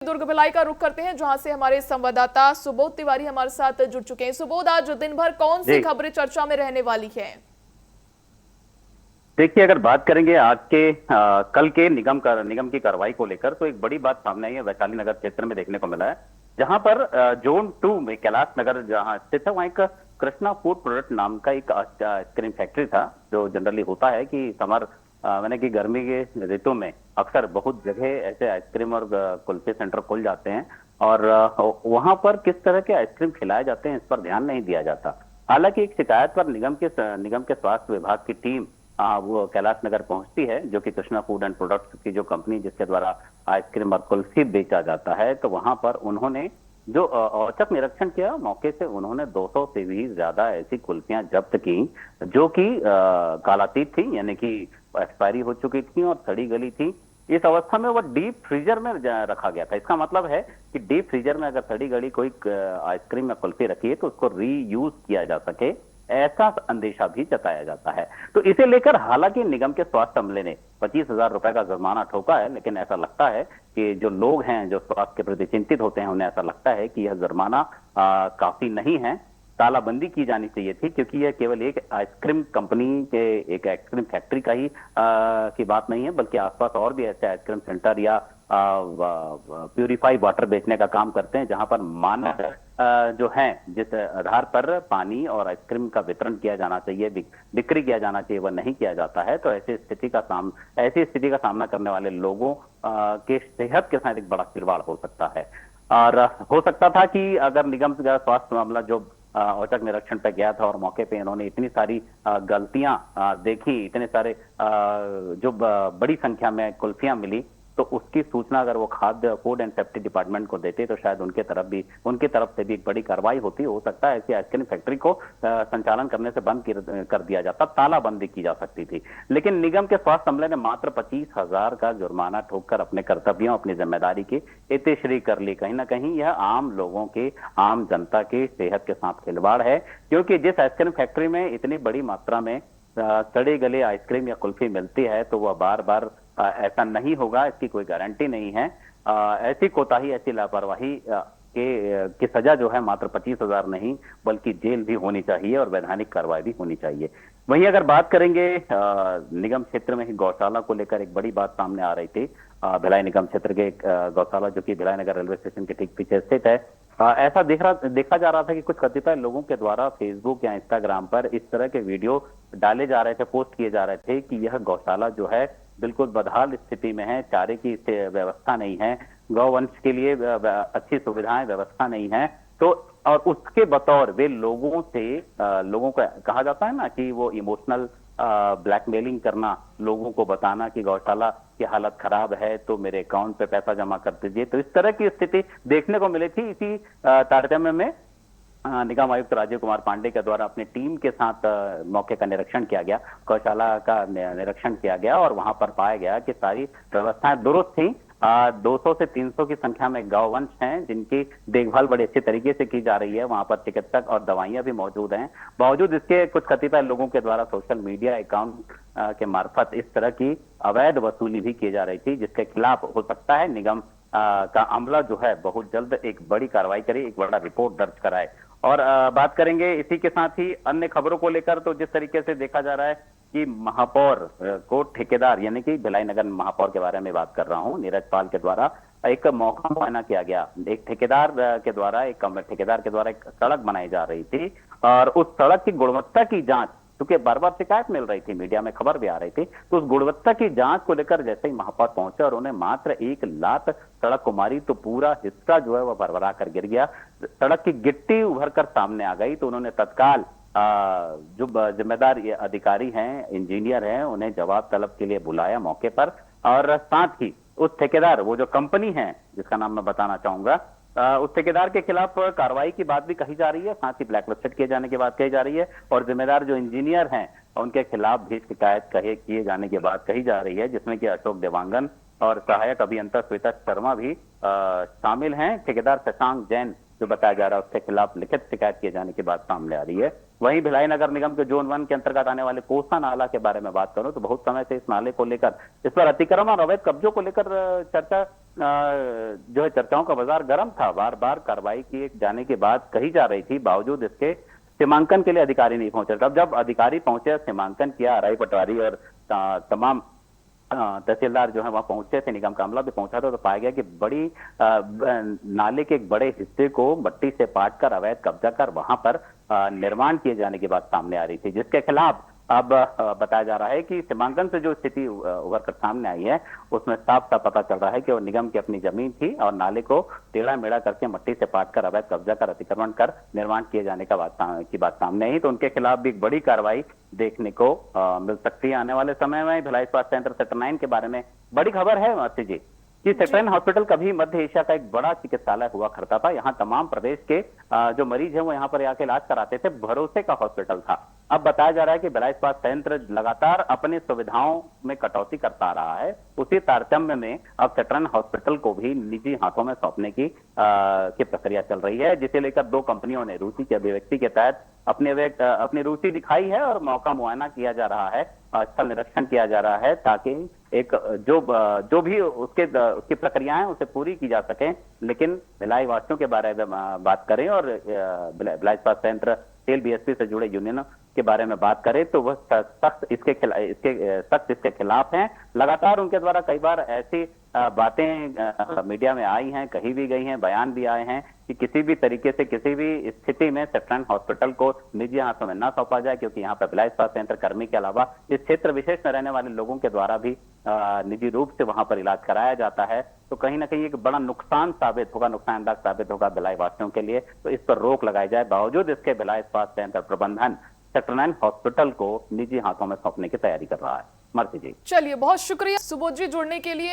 दुर्ग भिलाई का रुख करते हैं, जहां से हमारे संवाददाता सुबोध तिवारी हमारे साथ जुड़ चुके हैं। सुबोध, आज दिन भर कौन सी जी खबरें चर्चा में रहने वाली है? देखिए, अगर बात करेंगे आज के कल के निगम की कार्रवाई को लेकर, तो एक बड़ी बात सामने आई है। वैशाली नगर क्षेत्र में देखने को मिला है, जहां पर जोन 2 में कैलाश नगर जहां स्थित है, वहां एक कृष्णा फूड प्रोडक्ट नाम का एक आइसक्रीम फैक्ट्री था। जो जनरली होता है कि समर मैंने कि गर्मी के ऋतु में अक्सर बहुत जगह ऐसे आइसक्रीम और कुल्फी सेंटर खुल जाते हैं, और वहां पर किस तरह के आइसक्रीम खिलाए जाते हैं इस पर ध्यान नहीं दिया जाता। हालांकि एक शिकायत पर निगम के स्वास्थ्य विभाग की टीम वो कैलाश नगर पहुंचती है, जो कि कृष्णा फूड एंड प्रोडक्ट्स की जो कंपनी जिसके द्वारा आइसक्रीम और कुल्फी बेचा जाता है, तो वहां पर उन्होंने जो औचक निरीक्षण किया, मौके से उन्होंने 200 से भी ज्यादा ऐसी कुल्फियां जब्त की, जो कि कालातीत थी, यानी कि एक्सपायरी हो चुकी थी और सड़ी गली थी। इस अवस्था में वो डीप फ्रीजर में रखा गया था। इसका मतलब है कि डीप फ्रीजर में अगर सड़ी गली कोई आइसक्रीम या कुल्फी रखी है तो उसको रीयूज किया जा सके, ऐसा अंदेशा भी जताया जाता है। तो इसे लेकर हालांकि निगम के स्वास्थ्य अमले ने 25,000 रुपए का जुर्माना ठोका है, लेकिन ऐसा लगता है कि जो लोग हैं जो स्वास्थ्य के प्रति चिंतित होते हैं, उन्हें ऐसा लगता है कि यह जुर्माना काफी नहीं है। तालाबंदी की जानी चाहिए थी, क्योंकि यह केवल एक आइसक्रीम कंपनी के एक आइसक्रीम फैक्ट्री का ही की बात नहीं है, बल्कि आसपास और भी ऐसे आइसक्रीम सेंटर या प्यूरिफाइड वाटर बेचने का काम करते हैं, जहां पर मानक जो है जिस आधार पर पानी और आइसक्रीम का वितरण किया जाना चाहिए, बिक्री किया जाना चाहिए, वह नहीं किया जाता है। तो ऐसी स्थिति का सामना करने वाले लोगों के सेहत के साथ एक बड़ा खिलवाड़ हो सकता है। और हो सकता था कि अगर निगम का स्वास्थ्य मामला जो औचक निरीक्षण पे गया था और मौके पे इन्होंने इतनी सारी गलतियां देखी, इतने सारे जो बड़ी संख्या में कुल्फियां मिली, तो उसकी सूचना अगर वो खाद्य फूड एंड सेफ्टी डिपार्टमेंट को देते तो शायद उनकी तरफ से भी एक बड़ी कार्रवाई होती। हो सकता है ऐसी आइसक्रीम फैक्ट्री को संचालन करने से बंद कर दिया जाता, तालाबंदी की जा सकती थी। लेकिन निगम के स्वास्थ्य अमले ने मात्र 25,000 का जुर्माना ठोककर अपने कर्तव्यों, अपनी जिम्मेदारी की इतिश्री कर ली। कहीं ना कहीं यह आम लोगों के, आम जनता के सेहत के साथ खिलवाड़ है, क्योंकि जिस आइसक्रीम फैक्ट्री में इतनी बड़ी मात्रा में सड़े गले आइसक्रीम या कुल्फी मिलती है, तो वह बार बार ऐसा नहीं होगा, इसकी कोई गारंटी नहीं है। ऐसी कोताही, ऐसी लापरवाही की सजा जो है मात्र 25,000 नहीं, बल्कि जेल भी होनी चाहिए और वैधानिक कार्रवाई भी होनी चाहिए। वहीं अगर बात करेंगे निगम क्षेत्र में ही गौशाला को लेकर एक बड़ी बात सामने आ रही थी। भिलाई निगम क्षेत्र के एक गौशाला जो कि भिलाई नगर रेलवे स्टेशन के ठीक पीछे स्थित है, ऐसा देखा जा रहा था कि कुछ कतिपय लोगों के द्वारा फेसबुक या इंस्टाग्राम पर इस तरह के वीडियो डाले जा रहे थे, पोस्ट किए जा रहे थे कि यह गौशाला जो है बिल्कुल बदहाल स्थिति में है, चारे की व्यवस्था नहीं है, गौवंश के लिए अच्छी सुविधाएं व्यवस्था नहीं है। तो और उसके बतौर वे लोगों को कहा जाता है ना कि वो इमोशनल ब्लैकमेलिंग करना, लोगों को बताना कि गौशाला की हालत खराब है तो मेरे अकाउंट पे पैसा जमा कर दीजिए। तो इस तरह की स्थिति देखने को मिली थी। इसी तारतम्य में निगम आयुक्त राजीव कुमार पांडे के द्वारा अपनी टीम के साथ मौके का निरीक्षण किया गया, गौशाला का निरीक्षण किया गया, और वहां पर पाया गया कि सारी व्यवस्थाएं दुरुस्त थी। 200 से 300 की संख्या में गौवंश हैं जिनकी देखभाल बड़े अच्छे तरीके से की जा रही है। वहां पर चिकित्सक और दवाइयां भी मौजूद हैं। बावजूद इसके कुछ कतिपय लोगों के द्वारा सोशल मीडिया अकाउंट के मार्फत इस तरह की अवैध वसूली भी की जा रही थी, जिसके खिलाफ हो सकता है निगम का अमला जो है बहुत जल्द एक बड़ी कार्रवाई करे, एक बड़ा रिपोर्ट दर्ज कराए। और बात करेंगे इसी के साथ ही अन्य खबरों को लेकर, तो जिस तरीके से देखा जा रहा है कि महापौर को ठेकेदार, यानी कि भिलाई नगर महापौर के बारे में बात कर रहा हूं, नीरज पाल के द्वारा एक मौका मुआयना किया गया। एक ठेकेदार के द्वारा एक सड़क बनाई जा रही थी, और उस सड़क की गुणवत्ता की जांच, क्योंकि बार बार शिकायत मिल रही थी, मीडिया में खबर भी आ रही थी, तो उस गुणवत्ता की जांच को लेकर जैसे ही महापौर पहुंचे और उन्हें मात्र एक लात सड़क को मारी, तो पूरा हिस्सा जो है वह भरभरा कर गिर गया। सड़क की गिट्टी उभर कर सामने आ गई। तो उन्होंने तत्काल जो जिम्मेदार अधिकारी हैं, इंजीनियर हैं, उन्हें जवाब तलब के लिए बुलाया मौके पर, और साथ ही उस ठेकेदार, वो जो कंपनी है जिसका नाम मैं बताना चाहूंगा, उस ठेकेदार के खिलाफ कार्रवाई की बात भी कही जा रही है, साथ ही ब्लैकलिस्टेड किए जाने की बात कही जा रही है, और जिम्मेदार जो इंजीनियर हैं उनके खिलाफ भी शिकायत किए जाने की बात कही जा रही है, जिसमें कि अशोक देवांगन और सहायक अभियंता श्वेता शर्मा भी शामिल हैं। ठेकेदार शशांक जैन जो बताया जा रहा है, उसके खिलाफ लिखित शिकायत किए जाने की बात सामने आ रही है। वहीं भिलाई नगर निगम के जोन 1 के अंतर्गत आने वाले कोसा नाला के बारे में बात करूं तो बहुत समय से इस नाले को लेकर, इस पर अतिक्रमण और अवैध कब्जों को लेकर चर्चा जो है चर्चाओं का बाजार गर्म था। बार बार कार्रवाई किए जाने की बात कही जा रही थी, बावजूद इसके सीमांकन के लिए अधिकारी नहीं पहुंचे। तब जब अधिकारी पहुंचे, सीमांकन किया, राय पटवारी और तमाम तहसीलदार जो है वहां पहुंचे थे, निगम का अमला भी पहुंचा था, तो पाया गया कि बड़ी नाले के एक बड़े हिस्से को मट्टी से पाट कर अवैध कब्जा कर वहां पर निर्माण किए जाने की बात सामने आ रही थी, जिसके खिलाफ अब बताया जा रहा है कि सीमांकन से जो स्थिति उभर कर सामने आई है, उसमें साफ साफ पता चल रहा है कि वो निगम की अपनी जमीन थी और नाले को टेढ़ा मेढ़ा करके मट्टी से पाट कर अवैध कब्जा कर अतिक्रमण कर निर्माण किए जाने की बात सामने आई। तो उनके खिलाफ भी एक बड़ी कार्रवाई देखने को मिल सकती है आने वाले समय में। भिलाई स्वास्थ्य सेंटर सेक्टर 9 के बारे में बड़ी खबर है मासी जी कि सेक्टर 9 हॉस्पिटल कभी मध्य एशिया का एक बड़ा चिकित्सालय हुआ करता था। यहाँ तमाम प्रदेश के जो मरीज हैं वो यहाँ पर आके इलाज कराते थे, भरोसे का हॉस्पिटल था। अब बताया जा रहा है कि भिलाई स्वास्थ्य संयंत्र लगातार अपनी सुविधाओं में कटौती करता रहा है। उसी तारतम्य में अब सेक्टर 9 हॉस्पिटल को भी निजी हाथों में सौंपने की प्रक्रिया चल रही है, जिसे लेकर दो कंपनियों ने रूसी की अभिव्यक्ति के तहत अपनी रुचि दिखाई है और मौका मुआयना किया जा रहा है, स्थल निरीक्षण किया जा रहा है, ताकि एक जो भी उसकी प्रक्रियाएं उसे पूरी की जा सके। लेकिन भिलाई वासियों के बारे में बात करें और भिलाई स्वास्थ्य संयंत्र सेल बीएसपी से जुड़े यूनियनों के बारे में बात करें तो वह सख्त इसके खिलाफ हैं। लगातार उनके द्वारा कई बार ऐसी बातें मीडिया में आई हैं, कही भी गई हैं, बयान भी आए हैं कि किसी भी तरीके से किसी भी स्थिति में सेक्टर 9 हॉस्पिटल को निजी हाथों में न सौंपा जाए, क्योंकि यहाँ पर भिलाई स्वास्थ्य संयंत्र कर्मी के अलावा इस क्षेत्र विशेष में रहने वाले लोगों के द्वारा भी निजी रूप से वहां पर इलाज कराया जाता है। तो कहीं ना कहीं एक बड़ा नुकसानदायक साबित होगा भिलाई वासियों के लिए। तो इस पर रोक लगाई जाए, बावजूद इसके भिलाई स्वास्थ्य संयंत्र प्रबंधन सेक्टर 9 हॉस्पिटल को निजी हाथों में सौंपने की तैयारी कर रहा है। मर्सी जी, चलिए बहुत शुक्रिया सुबोध जी जुड़ने के लिए।